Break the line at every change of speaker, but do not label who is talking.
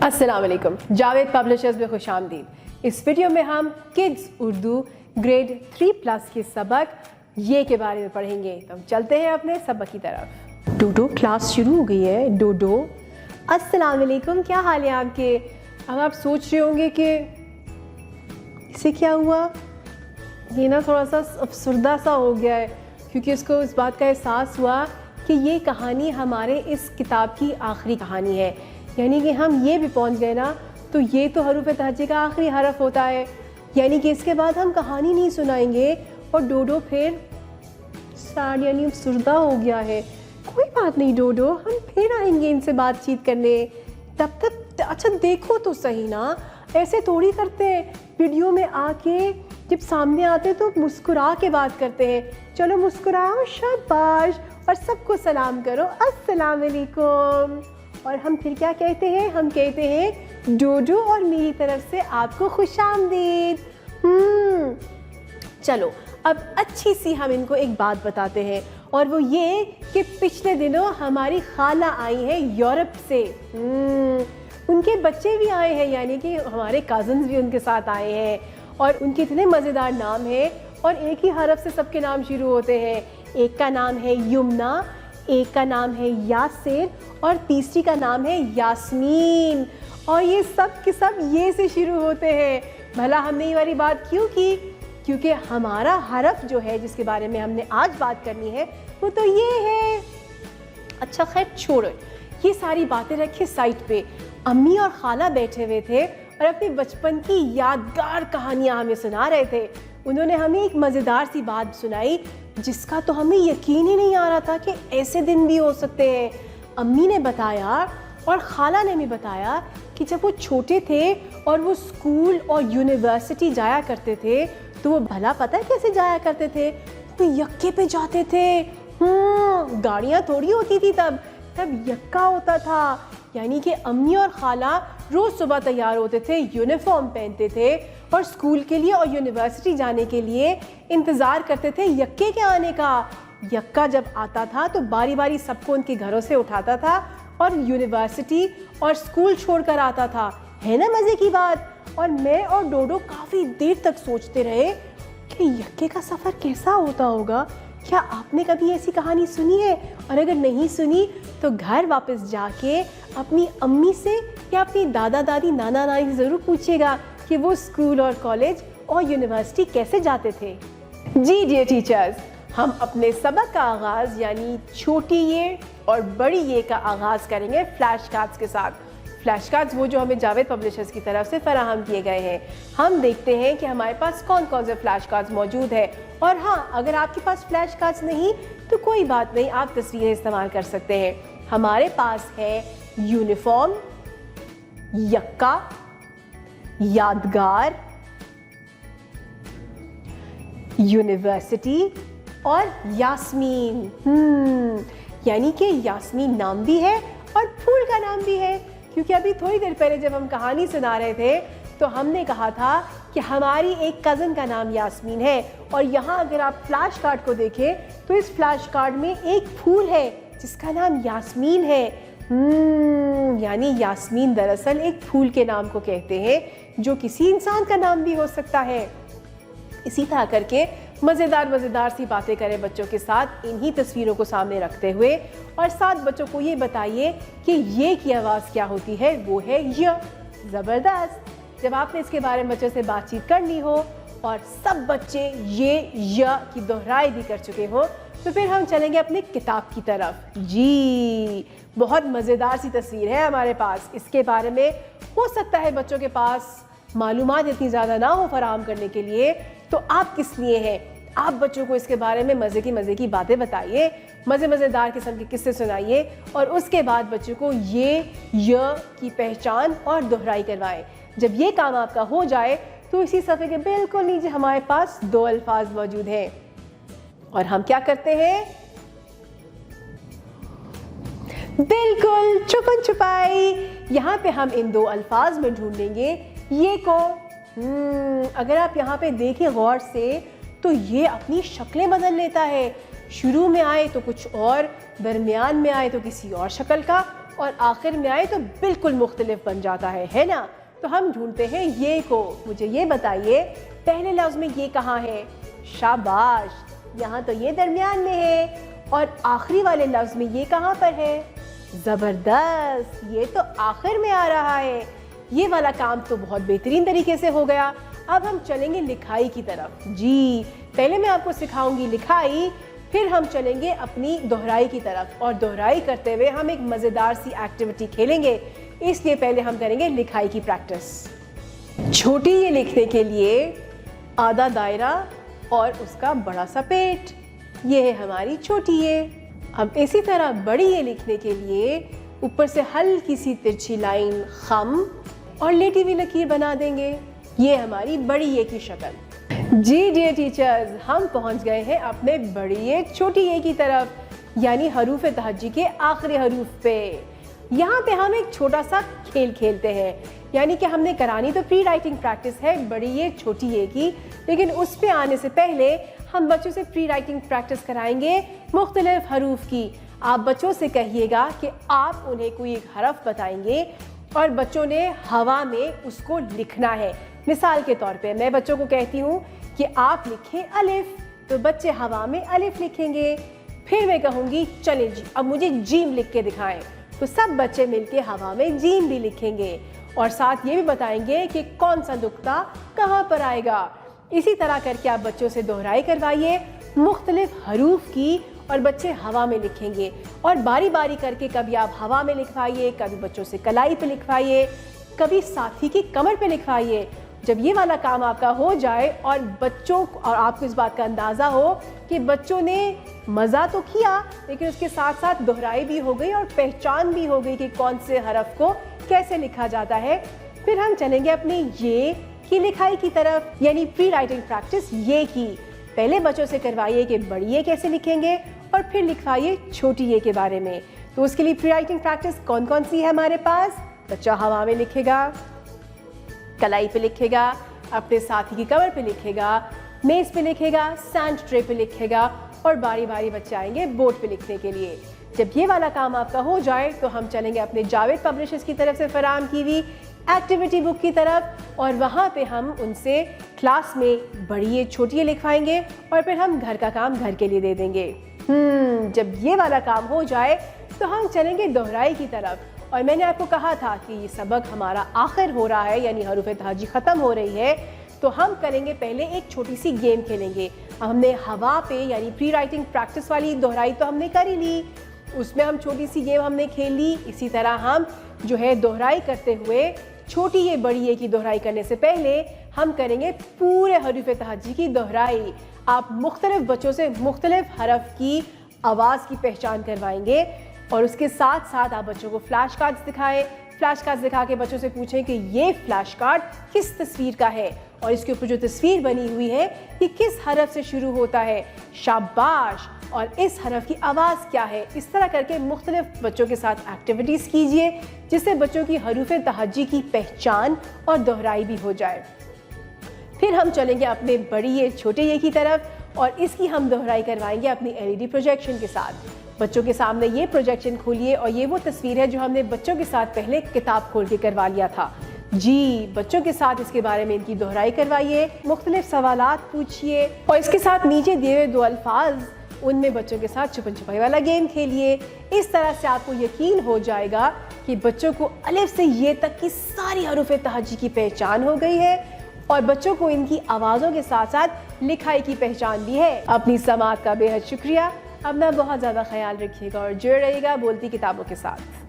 अस्सलाम वालेकुम, जावेद पब्लिशर्स में खुशामदीद। इस वीडियो में हम किड्स उर्दू ग्रेड 3+ के सबक ये के बारे में पढ़ेंगे। तो हम चलते हैं अपने सबक की तरफ। डोडो क्लास शुरू हो गई है। डोडो, अस्सलाम वालेकुम, क्या हाल है आपके? अब आप सोच रहे होंगे कि इसे क्या हुआ, ये ना थोड़ा सा अफसरदा सा हो गया है, क्योंकि उसको इस बात का एहसास हुआ कि ये कहानी हमारे इस किताब की आखिरी कहानी है। यानी कि हम ये भी पहुंच गए ना, तो ये तो हरूफ तहज्जे का आखिरी हरफ होता है, यानी कि इसके बाद हम कहानी नहीं सुनाएंगे। और डोडो फिर सैड यानी अफसरदा हो गया है। कोई बात नहीं डोडो, हम फिर आएंगे इनसे बातचीत करने, तब तक अच्छा देखो तो सही ना, ऐसे थोड़ी करते हैं। वीडियो में आके जब सामने आते तो मुस्कुरा के बात करते हैं। चलो मुस्कुराओ, शाबाश, और सबको सलाम करो, अस्सलाम वालेकुम। और हम फिर क्या कहते हैं? हम कहते हैं डोडो और मेरी तरफ से आपको खुशामदीद। चलो अब अच्छी सी हम इनको एक बात बताते हैं, और वो ये कि पिछले दिनों हमारी खाला आई है यूरोप से। उनके बच्चे भी आए हैं, यानी कि हमारे कज़न्स भी उनके साथ आए हैं, और उनके इतने मज़ेदार नाम हैं, और एक ही हरफ से सबके नाम शुरू होते हैं। एक का नाम है युमना, एक का नाम है यासिर, और तीसरी का नाम है यास्मीन। और ये सब के सब ये से शुरू होते हैं। भला हमने ये वाली बात क्यों की? क्योंकि हमारा हरफ जो है, जिसके बारे में हमने आज बात करनी है, वो तो ये है। अच्छा खैर छोड़ो, ये सारी बातें रखिए साइड पे। अम्मी और खाला बैठे हुए थे और अपने बचपन की यादगार कहानियाँ हमें सुना रहे थे। उन्होंने हमें एक मज़ेदार सी बात सुनाई, जिसका तो हमें यकीन ही नहीं आ रहा था कि ऐसे दिन भी हो सकते हैं। अम्मी ने बताया और खाला ने भी बताया कि जब वो छोटे थे और वो स्कूल और यूनिवर्सिटी जाया करते थे, तो वो भला पता है कैसे जाया करते थे? वो यक्के पे जाते थे। गाड़ियाँ थोड़ी होती थी तब यक्का होता था। यानी कि अम्मी और खाला रोज़ सुबह तैयार होते थे, यूनिफॉर्म पहनते थे, और स्कूल के लिए और यूनिवर्सिटी जाने के लिए इंतज़ार करते थे यक्के के आने का। यक्का जब आता था तो बारी बारी सबको उनके घरों से उठाता था और यूनिवर्सिटी और स्कूल छोड़कर आता था। है ना मज़े की बात? और मैं और डोडो काफ़ी देर तक सोचते रहे कि यक्के का सफ़र कैसा होता होगा। क्या आपने कभी ऐसी कहानी सुनी है? और अगर नहीं सुनी तो घर वापस जाके अपनी अम्मी से या अपनी दादा दादी नाना नानी से ज़रूर पूछिएगा कि वो स्कूल और कॉलेज और यूनिवर्सिटी कैसे जाते थे। जी डियर टीचर्स, हम अपने सबक का आगाज़ यानी छोटी ये और बड़ी ये का आगाज़ करेंगे फ्लैश कार्ड्स के साथ। फ्लैश कार्ड्स वो जो हमें जावेद पब्लिशर्स की तरफ से फराहम किए गए हैं। हम देखते हैं कि हमारे पास कौन कौन से फ्लैश कार्ड्स मौजूद है। और हाँ, अगर आपके पास फ्लैश कार्ड्स नहीं तो कोई बात नहीं, आप तस्वीरें इस्तेमाल कर सकते हैं। हमारे पास है यूनिफॉर्म, यक्का, यादगार, यूनिवर्सिटी और यास्मीन। यानी कि यास्मीन नाम भी है और फूल का नाम भी है, क्योंकि अभी थोड़ी देर पहले जब हम कहानी सुना रहे थे तो हमने कहा था कि हमारी एक कज़न का नाम यास्मीन है। और यहाँ अगर आप फ्लैश कार्ड को देखें तो इस फ्लैश कार्ड में एक फूल है जिसका नाम यास्मीन है। यानी यास्मीन दरअसल एक फूल के नाम को कहते हैं, जो किसी इंसान का नाम भी हो सकता है। इसी तरह करके मज़ेदार सी बातें करें बच्चों के साथ, इन्हीं तस्वीरों को सामने रखते हुए, और साथ बच्चों को ये बताइए कि ये की आवाज़ क्या होती है। वो है य। ज़बरदस्त। जब आपने इसके बारे में बच्चों से बातचीत कर ली हो और सब बच्चे ये य की दोहराई भी कर चुके हो, तो फिर हम चलेंगे अपने किताब की तरफ। जी, बहुत मज़ेदार सी तस्वीर है हमारे पास। इसके बारे में हो सकता है बच्चों के पास मालूमात इतनी ज़्यादा ना हो फराहम करने के लिए, तो आप किस लिए हैं? आप बच्चों को इसके बारे में मज़े की बातें बताइए, मज़ेदार किस्म के किस्से सुनाइए, और उसके बाद बच्चों को ये य की पहचान और दोहराई करवाएं। जब ये काम आपका हो जाए तो इसी सफ़े के बिल्कुल नीचे हमारे पास 2 अल्फाज मौजूद हैं, और हम क्या करते हैं? बिल्कुल छुपन छुपाई। यहाँ पे हम इन 2 अल्फाज में ढूंढेंगे ये को। अगर आप यहाँ पे देखें गौर से तो ये अपनी शक्लें बदल लेता है। शुरू में आए तो कुछ और, दरमियान में आए तो किसी और शक्ल का, और आखिर में आए तो बिल्कुल मुख्तलिफ बन जाता है ना। तो हम ढूंढते हैं ये को। मुझे ये बताइए पहले लफ्ज़ में ये कहाँ है? शाबाश, यहाँ तो ये दरमियान में है। और आखिरी वाले लफ्ज़ में ये कहाँ पर है? ज़बरदस्त, ये तो आखिर में आ रहा है। ये वाला काम तो बहुत बेहतरीन तरीके से हो गया। अब हम चलेंगे लिखाई की तरफ। जी, पहले मैं आपको सिखाऊंगी लिखाई, फिर हम चलेंगे अपनी दोहराई की तरफ। और दोहराई करते हुए हम एक मज़ेदार सी एक्टिविटी खेलेंगे, इसलिए पहले हम करेंगे लिखाई की प्रैक्टिस। छोटी ये लिखने के लिए आधा दायरा और उसका बड़ा सा पेट, ये है हमारी छोटी ये। अब इसी तरह बड़ी ये लिखने के लिए ऊपर से हल्की सी तिरछी लाइन खम और लेटी हुई लकीर बना देंगे, ये हमारी बड़ी ये की शक्ल। जी डियर टीचर्स, हम पहुंच गए हैं अपने बड़ी ये छोटी ये की तरफ, यानी हरूफ तहज्जी के आखिरी हरूफ पे। यहाँ पे हम एक छोटा सा खेल खेलते हैं, यानी कि हमने करानी तो प्री राइटिंग प्रैक्टिस है बड़ी ये छोटी ये की, लेकिन उस पे आने से पहले हम बच्चों से प्री राइटिंग प्रैक्टिस कराएंगे मुख्तलिफ हरूफ की। आप बच्चों से कहिएगा कि आप उन्हें कोई एक हरफ बताएंगे और बच्चों ने हवा में उसको लिखना है। मिसाल के तौर पे मैं बच्चों को कहती हूँ कि आप लिखें अलिफ, तो बच्चे हवा में अलिफ लिखेंगे। फिर मैं कहूँगी चलें जी अब मुझे जीम लिख के दिखाएं, तो सब बच्चे मिलके हवा में जीम भी लिखेंगे और साथ ये भी बताएंगे कि कौन सा नुक्ता कहाँ पर आएगा। इसी तरह करके आप बच्चों से दोहराई करवाइए मुख्तलिफ हरूफ की और बच्चे हवा में लिखेंगे। और बारी बारी करके कभी आप हवा में लिखवाइए, कभी बच्चों से कलाई पे लिखवाइए, कभी साथी की कमर पे लिखवाइए। जब ये वाला काम आपका हो जाए और बच्चों और आपको इस बात का अंदाज़ा हो कि बच्चों ने मज़ा तो किया लेकिन उसके साथ साथ दोहराई भी हो गई और पहचान भी हो गई कि कौन से हरफ को कैसे लिखा जाता है, फिर हम चलेंगे अपनी ये की लिखाई की तरफ, यानी प्री राइटिंग प्रैक्टिस ये की। पहले बच्चों से करवाइए कि बड़ी ये कैसे लिखेंगे और फिर लिखवाइए छोटी ये के बारे में। तो उसके लिए प्री राइटिंग प्रैक्टिस कौन कौन सी है हमारे पास? बच्चा हवा में लिखेगा, कलाई पे लिखेगा, अपने साथी की कमर पे लिखेगा, मेज पे लिखेगा, सैंड ट्रे पे लिखेगा और बारी बारी बच्चे आएंगे बोर्ड पे लिखने के लिए। जब ये वाला काम आपका हो जाए तो हम चलेंगे अपने जावेद पब्लिशर्स की तरफ से फराहम की हुई एक्टिविटी बुक की तरफ और वहाँ पे हम उनसे क्लास में बड़ी ये छोटी ये लिखवाएंगे और फिर हम घर का काम घर के लिए दे देंगे। जब ये वाला काम हो जाए तो हम चलेंगे दोहराई की तरफ। और मैंने आपको कहा था कि ये सबक हमारा आखिर हो रहा है, यानी हरूफ तहज्जी ख़त्म हो रही है, तो हम करेंगे पहले एक छोटी सी गेम खेलेंगे। हमने हवा पे यानी प्री राइटिंग प्रैक्टिस वाली दोहराई तो हमने कर ही ली, उसमें हम छोटी सी गेम हमने खेल ली। इसी तरह हम जो है दोहराई करते हुए छोटी ये बड़ी ये की दोहराई करने से पहले हम करेंगे पूरे हरूफ तहज्जी की दोहराई। आप मुख्तलिफ बच्चों से मुख्तलिफ हरफ की आवाज़ की पहचान करवाएंगे और उसके साथ साथ आप बच्चों को फ्लैश कार्ड्स दिखाएं। फ्लैश कार्ड्स दिखा के बच्चों से पूछें कि ये फ्लैश कार्ड किस तस्वीर का है और इसके ऊपर जो तस्वीर बनी हुई है ये किस हरफ से शुरू होता है, शाबाश, और इस हरफ की आवाज़ क्या है। इस तरह करके मुख्तलिफ बच्चों के साथ एक्टिविटीज़ कीजिए जिससे बच्चों की हरूफ तहज्जी की पहचान और दोहराई भी हो जाए। फिर हम चलेंगे अपने बड़ी ये छोटे ये की तरफ और इसकी हम दोहराई करवाएंगे अपनी LED प्रोजेक्शन के साथ। बच्चों के सामने ये प्रोजेक्शन खोलिए और ये वो तस्वीर है जो हमने बच्चों के साथ पहले किताब खोल के करवा लिया था। जी, बच्चों के साथ इसके बारे में इनकी दोहराई करवाइए, मुख्तलिफ सवालात पूछिए और इसके साथ नीचे दिए हुए 2 अल्फाज उनमें बच्चों के साथ छुपन छुपाई वाला गेम खेलिए। इस तरह से आपको यकीन हो जाएगा कि बच्चों को अलिफ से ये तक की सारी हरूफ तहज्जी की पहचान हो गई है और बच्चों को इनकी आवाज़ों के साथ साथ लिखाई की पहचान भी है। अपनी समाअत का बेहद शुक्रिया। अपना बहुत ज़्यादा ख्याल रखिएगा और जुड़े रहिएगा बोलती किताबों के साथ।